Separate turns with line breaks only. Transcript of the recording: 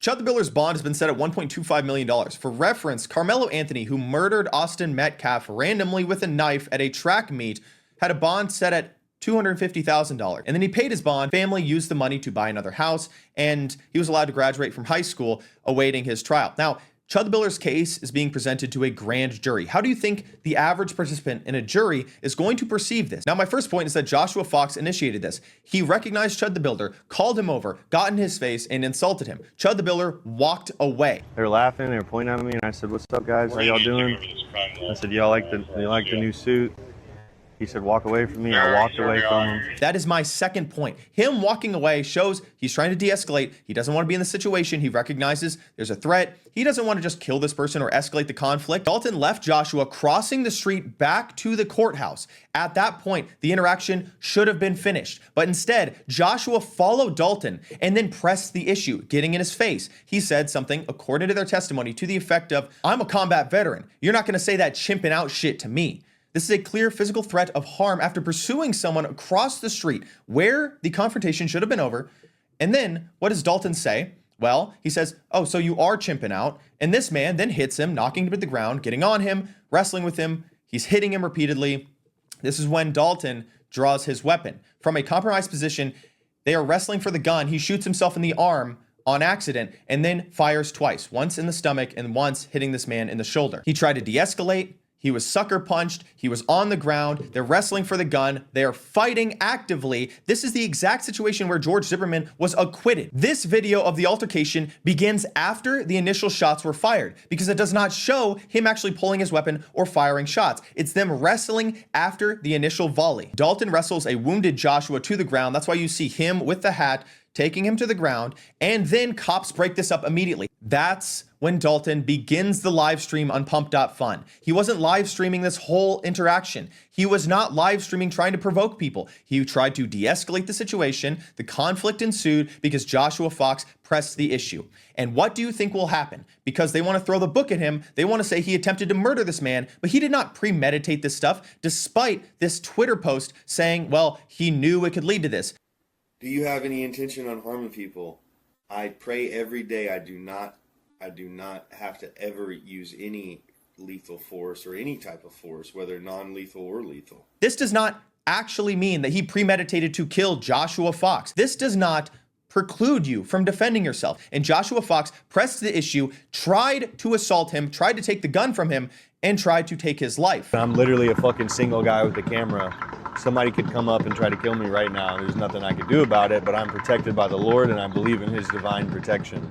Chud the Builder's bond has been set at $1.25 million. For reference, Carmelo Anthony, who murdered Austin Metcalf randomly with a knife at a track meet, had a bond set at $250,000. And then he paid his bond. Family used the money to buy another house, and he was allowed to graduate from high school, awaiting his trial. Now, Chud the Builder's case is being presented to a grand jury. How do you think the average participant in a jury is going to perceive this? Now, my first point is that Joshua Fox initiated this. He recognized Chud the Builder, called him over, got in his face, and insulted him. Chud the Builder walked away.
They were laughing, they were pointing at me, and I said, "What's up, guys? How y'all doing?" I said, "Y'all like the new suit?" He said, "Walk away from me." I walked away from him.
That is my second point. Him walking away shows he's trying to de-escalate. He doesn't want to be in the situation. He recognizes there's a threat. He doesn't want to just kill this person or escalate the conflict. Dalton left Joshua crossing the street back to the courthouse. At that point, the interaction should have been finished. But instead, Joshua followed Dalton and then pressed the issue, getting in his face. He said something, according to their testimony, to the effect of, "I'm a combat veteran. You're not going to say that chimping out shit to me." This is a clear physical threat of harm after pursuing someone across the street where the confrontation should have been over. And then what does Dalton say? Well, he says, "Oh, so you are chimping out." And this man then hits him, knocking him to the ground, getting on him, wrestling with him. He's hitting him repeatedly. This is when Dalton draws his weapon. From a compromised position, they are wrestling for the gun. He shoots himself in the arm on accident and then fires twice, once in the stomach and once hitting this man in the shoulder. He tried to de-escalate. He was sucker punched. He was on the ground. They're wrestling for the gun. They are fighting actively. This is the exact situation where George Zimmerman was acquitted. This video of the altercation begins after the initial shots were fired because it does not show him actually pulling his weapon or firing shots. It's them wrestling after the initial volley. Dalton wrestles a wounded Joshua to the ground. That's why you see him with the hat taking him to the ground, and then cops break this up immediately. That's when Dalton begins the live stream on Pump.Fun. He wasn't live streaming this whole interaction. He was not live streaming trying to provoke people. He tried to de-escalate the situation. The conflict ensued because Joshua Fox pressed the issue. And what do you think will happen? Because they want to throw the book at him. They want to say he attempted to murder this man, but he did not premeditate this stuff, despite this Twitter post saying, well, he knew it could lead to this.
Do you have any intention on harming people? I pray every day I do not have to ever use any lethal force or any type of force, whether non-lethal or lethal.
This does not actually mean that he premeditated to kill Joshua Fox. This does not preclude you from defending yourself. And Joshua Fox pressed the issue, tried to assault him, tried to take the gun from him, and tried to take his life.
I'm literally a fucking single guy with a camera. Somebody could come up and try to kill me right now. There's nothing I could do about it, but I'm protected by the Lord and I believe in his divine protection.